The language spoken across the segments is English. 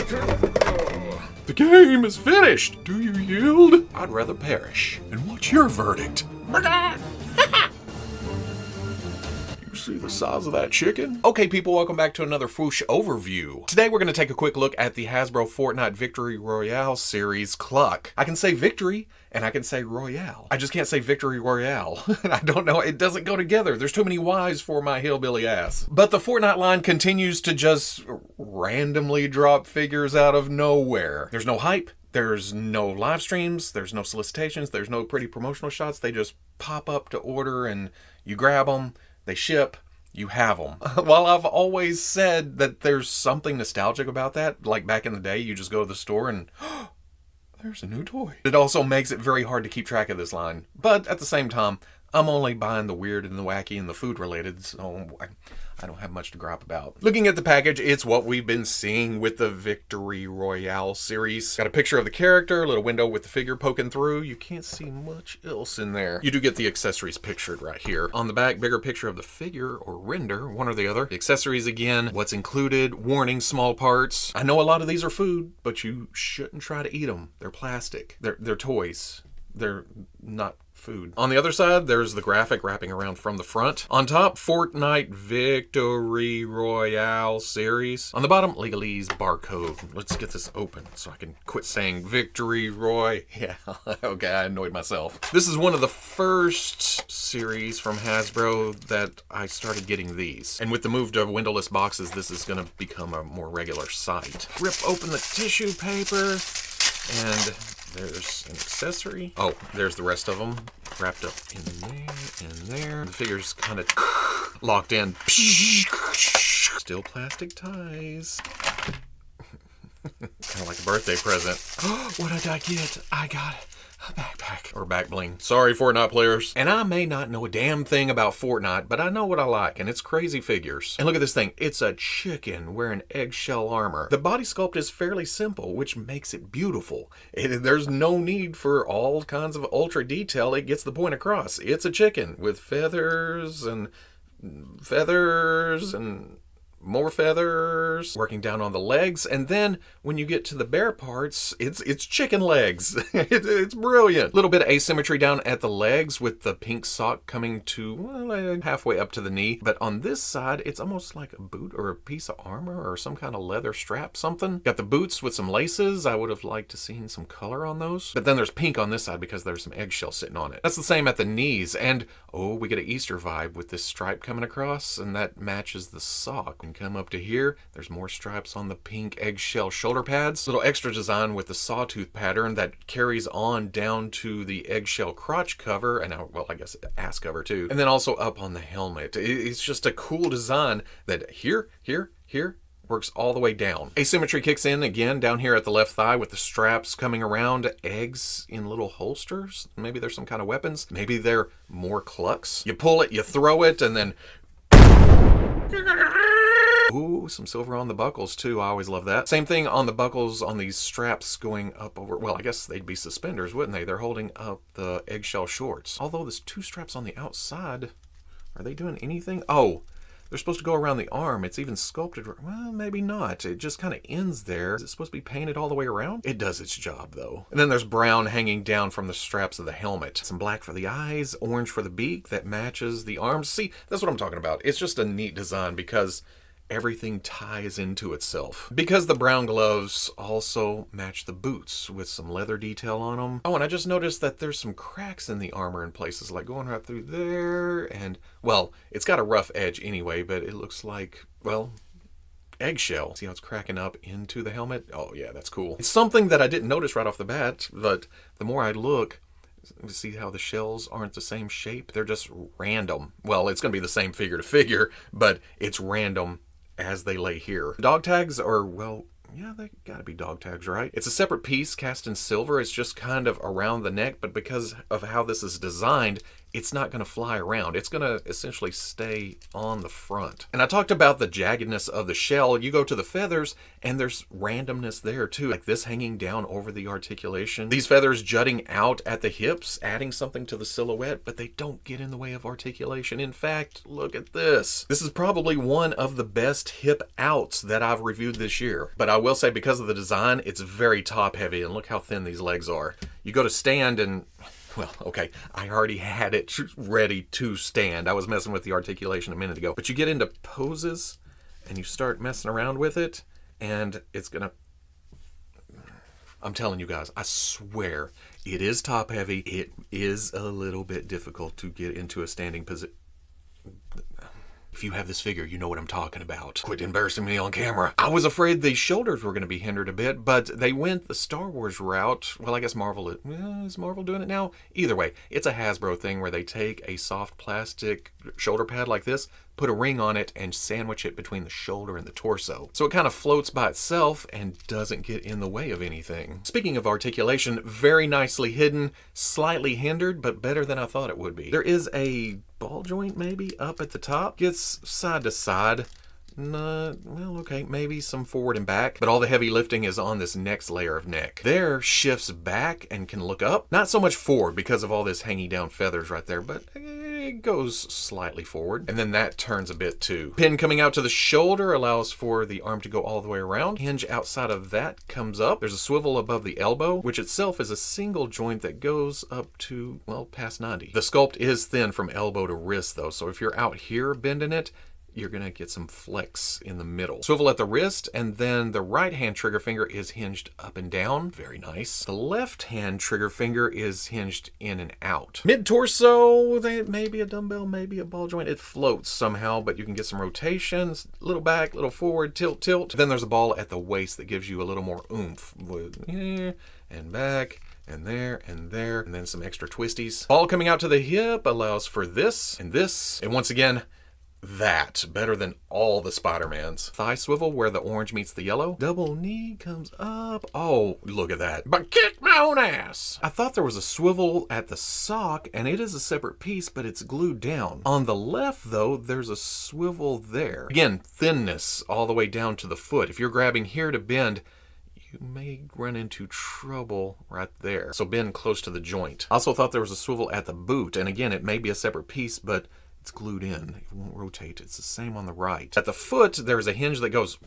The game is finished. Do you yield? I'd rather perish. And what's your verdict? You see the size of that chicken? Okay, people, welcome back to another Fwoosh overview. Today we're going to take a quick look at the Hasbro Fortnite Victory Royale Series Cluck. I can say victory, and I can say Royale. I just can't say Victory Royale. I don't know, it doesn't go together. There's too many Y's for my hillbilly ass. But the Fortnite line continues to just randomly drop figures out of nowhere. There's no hype. There's no live streams, there's no solicitations, there's no pretty promotional shots. They just pop up to order and you grab them, they ship, you have them. While I've always said that there's something nostalgic about that, like back in the day, you just go to the store and there's a new toy. It also makes it very hard to keep track of this line. But at the same time, I'm only buying the weird and the wacky and the food related, so I don't have much to gripe about. Looking at the package, it's what we've been seeing with the Victory Royale series. Got a picture of the character, a little window with the figure poking through. You can't see much else in there. You do get the accessories pictured right here. On the back, bigger picture of the figure or render, one or the other. The accessories again, what's included, warning, small parts. I know a lot of these are food, but you shouldn't try to eat them. They're plastic. They're toys. They're not food. On the other side, there's the graphic wrapping around from the front. On top, Fortnite Victory Royale Series. On the bottom, legalese barcode. Let's get this open so I can quit saying Victory Roy. Yeah, okay, I annoyed myself. This is one of the first series from Hasbro that I started getting these. And with the move to windowless boxes, this is gonna become a more regular sight. Rip open the tissue paper, and there's an accessory. Oh, there's the rest of them wrapped up in there and there. The figure's kind of locked in. Still plastic ties. Kind of like a birthday present. What did I get? I got a backpack or back bling. Sorry, Fortnite players. And I may not know a damn thing about Fortnite, but I know what I like, and it's crazy figures. And look at this thing. It's a chicken wearing eggshell armor. The body sculpt is fairly simple, which makes it beautiful. There's no need for all kinds of ultra detail. It gets the point across. It's a chicken with feathers and more feathers, working down on the legs, and then when you get to the bare parts, it's chicken legs. It's brilliant. A little bit of asymmetry down at the legs with the pink sock coming to well, halfway up to the knee, but on this side, it's almost like a boot or a piece of armor or some kind of leather strap, something. Got the boots with some laces. I would have liked to seen some color on those, but then there's pink on this side because there's some eggshell sitting on it. That's the same at the knees, and oh, we get an Easter vibe with this stripe coming across, and that matches the sock. And come up to here, there's more stripes on the pink eggshell shoulder pads. Little extra design with the sawtooth pattern that carries on down to the eggshell crotch cover, and well, I guess ass cover too. And then also up on the helmet. It's just a cool design that here, works all the way down. Asymmetry kicks in again down here at the left thigh with the straps coming around, eggs in little holsters. Maybe there's some kind of weapons. Maybe they're more clucks. You pull it, you throw it, and then ooh, some silver on the buckles too. I always love that. Same thing on the buckles on these straps going up over, well, I guess they'd be suspenders, wouldn't they? They're holding up the eggshell shorts. Although there's two straps on the outside. Are they doing anything? Oh, they're supposed to go around the arm. It's even sculpted. Well, maybe not. It just kind of ends there. Is it supposed to be painted all the way around? It does its job, though. And then there's brown hanging down from the straps of the helmet. Some black for the eyes, orange for the beak that matches the arms. See, that's what I'm talking about. It's just a neat design because everything ties into itself. Because the brown gloves also match the boots with some leather detail on them. Oh, and I just noticed that there's some cracks in the armor in places, like going right through there, and, well, it's got a rough edge anyway, but it looks like, well, eggshell. See how it's cracking up into the helmet? Oh yeah, that's cool. It's something that I didn't notice right off the bat, but the more I look, see how the shells aren't the same shape? They're just random. Well, it's going to be the same figure to figure, but it's random as they lay here. The dog tags are, well, yeah, they gotta be dog tags, right? It's a separate piece cast in silver. It's just kind of around the neck, but because of how this is designed, it's not going to fly around. It's going to essentially stay on the front. And I talked about the jaggedness of the shell. You go to the feathers and there's randomness there too, like this hanging down over the articulation. These feathers jutting out at the hips, adding something to the silhouette, but they don't get in the way of articulation. In fact, look at this. This is probably one of the best hip outs that I've reviewed this year. But I will say, because of the design, it's very top heavy, and look how thin these legs are. You go to stand and, well, okay, I already had it ready to stand. I was messing with the articulation a minute ago. But you get into poses and you start messing around with it, and it's gonna, I'm telling you guys, I swear, it is top heavy. It is a little bit difficult to get into a standing position. If you have this figure, you know what I'm talking about. Quit embarrassing me on camera. I was afraid the shoulders were going to be hindered a bit, but they went the Star Wars route. Well, I guess Marvel, is Marvel doing it now? Either way, it's a Hasbro thing where they take a soft plastic shoulder pad like this, put a ring on it, and sandwich it between the shoulder and the torso. So it kind of floats by itself and doesn't get in the way of anything. Speaking of articulation, very nicely hidden, slightly hindered, but better than I thought it would be. There is a ball joint maybe up at the top. Gets side to side. Well, okay, maybe some forward and back, but all the heavy lifting is on this next layer of neck. There shifts back and can look up. Not so much forward because of all this hanging down feathers right there, but it goes slightly forward. And then that turns a bit too. Pin coming out to the shoulder allows for the arm to go all the way around. Hinge outside of that comes up. There's a swivel above the elbow, which itself is a single joint that goes up to, well, past 90. The sculpt is thin from elbow to wrist though, so if you're out here bending it, you're going to get some flex in the middle. Swivel at the wrist, and then the right hand trigger finger is hinged up and down. Very nice. The left hand trigger finger is hinged in and out. Mid-torso, maybe a dumbbell, maybe a ball joint. It floats somehow, but you can get some rotations. Little back, little forward, tilt, tilt. Then there's a ball at the waist that gives you a little more oomph. And back, and there, and there, and then some extra twisties. Ball coming out to the hip allows for this, and once again, that, better than all the Spider-Mans. Thigh swivel where the orange meets the yellow. Double knee comes up. Oh, look at that. But kick my own ass. I thought there was a swivel at the sock, and it is a separate piece, but it's glued down. On the left, though, there's a swivel there. Again, thinness all the way down to the foot. If you're grabbing here to bend, you may run into trouble right there. So bend close to the joint. I also thought there was a swivel at the boot, and again, it may be a separate piece, but it's glued in. It won't rotate. It's the same on the right. At the foot, there's a hinge that goes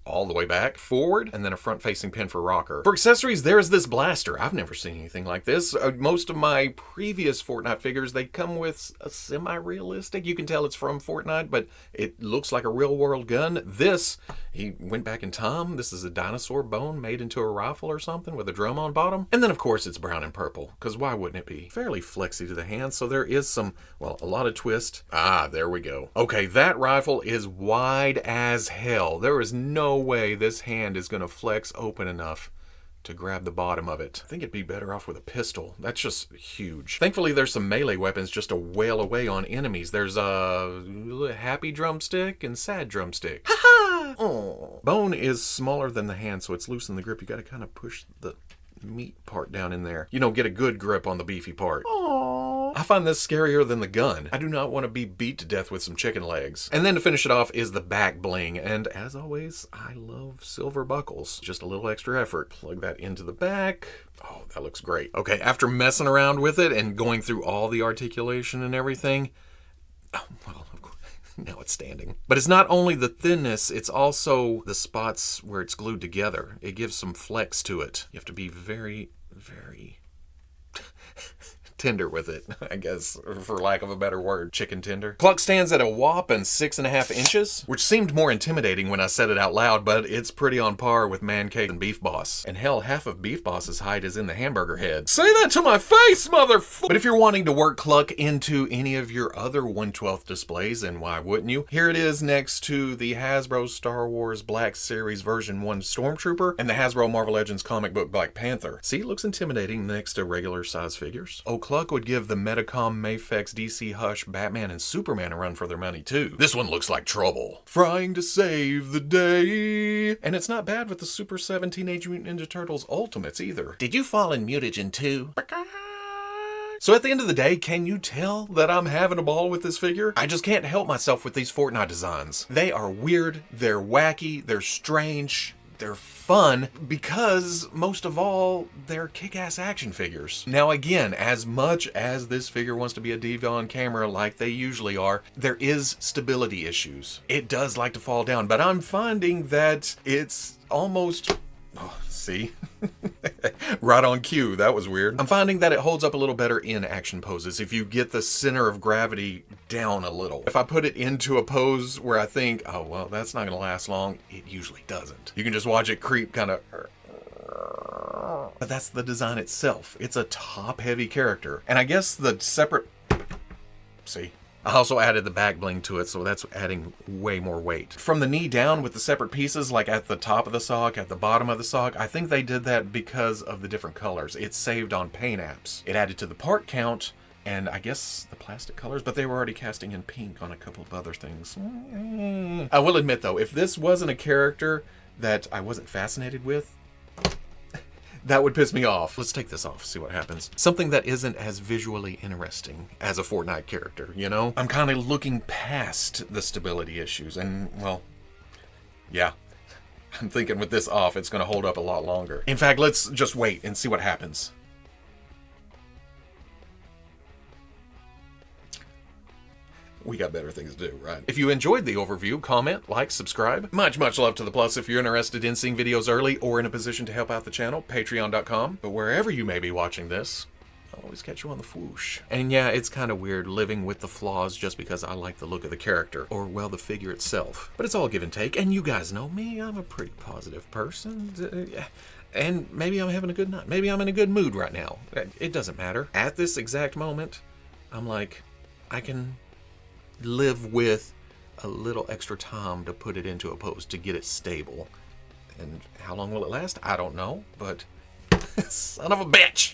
all the way back, forward, and then a front-facing pin for rocker. For accessories, there's this blaster. I've never seen anything like this. Most of my previous Fortnite figures, they come with a semi-realistic. You can tell it's from Fortnite, but it looks like a real-world gun. This, he went back in time. This is a dinosaur bone made into a rifle or something with a drum on bottom. And then, of course, it's brown and purple, because why wouldn't it be? Fairly flexy to the hand, so there is some, well, a lot of twist. Ah, there we go. Okay, that rifle is wide as hell. There is no way this hand is going to flex open enough to grab the bottom of it. I think it'd be better off with a pistol. That's just huge. Thankfully, there's some melee weapons just to wail away on enemies. There's a happy drumstick and sad drumstick. Ha ha! Bone is smaller than the hand, so it's loose in the grip. You got to kind of push the meat part down in there. You know, get a good grip on the beefy part. I find this scarier than the gun. I do not want to be beat to death with some chicken legs. And then to finish it off is the back bling. And as always, I love silver buckles. Just a little extra effort. Plug that into the back. Oh, that looks great. Okay, after messing around with it and going through all the articulation and everything, oh, well, of course, now it's standing. But it's not only the thinness, it's also the spots where it's glued together. It gives some flex to it. You have to be very, very tender with it, I guess, for lack of a better word. Chicken tender. Cluck stands at a whopping 6.5 inches, which seemed more intimidating when I said it out loud, but it's pretty on par with Man Cave and Beef Boss. And hell, half of Beef Boss's height is in the hamburger head. Say that to my face, motherfucker! But if you're wanting to work Cluck into any of your other 1/12 displays, and why wouldn't you? Here it is next to the Hasbro Star Wars Black Series version 1 Stormtrooper and the Hasbro Marvel Legends comic book Black Panther. See, it looks intimidating next to regular size figures. Oh, Cluck would give the Metacom, Mafex, DC Hush, Batman, and Superman a run for their money too. This one looks like trouble. Frying to save the day. And it's not bad with the Super 7 Teenage Mutant Ninja Turtles Ultimates either. Did you fall in mutagen too? So at the end of the day, can you tell that I'm having a ball with this figure? I just can't help myself with these Fortnite designs. They are weird, they're wacky, they're strange, they're fun, because most of all, they're kick-ass action figures. Now again, as much as this figure wants to be a diva on camera like they usually are, there is stability issues. It does like to fall down, but I'm finding that it's almost... Oh, see? Right on cue. That was weird. I'm finding that it holds up a little better in action poses if you get the center of gravity down a little. If I put it into a pose where I think, oh, well, that's not going to last long, it usually doesn't. You can just watch it creep kind of... But that's the design itself. It's a top-heavy character. And I guess the separate... See? I also added the back bling to it, so that's adding way more weight. From the knee down with the separate pieces, like at the top of the sock, at the bottom of the sock, I think they did that because of the different colors. It's saved on paint apps. It added to the part count, and I guess the plastic colors, but they were already casting in pink on a couple of other things. I will admit though, if this wasn't a character that I wasn't fascinated with, that would piss me off. Let's take this off, see what happens. Something that isn't as visually interesting as a Fortnite character, you know? I'm kind of looking past the stability issues, and, well, yeah. I'm thinking with this off, it's gonna hold up a lot longer. In fact, let's just wait and see what happens. We got better things to do, right? If you enjoyed the overview, comment, like, subscribe. Much love to the plus. If you're interested in seeing videos early or in a position to help out the channel, patreon.com. But wherever you may be watching this, I'll always catch you on the Fwoosh. And yeah, it's kind of weird living with the flaws just because I like the look of the character, or well, the figure itself. But it's all give and take, and you guys know me, I'm a pretty positive person. And maybe I'm having a good night. Maybe I'm in a good mood right now. It doesn't matter. At this exact moment, I'm like, I can live with a little extra time to put it into a pose to get it stable. And how long will it last? I don't know, but son of a bitch!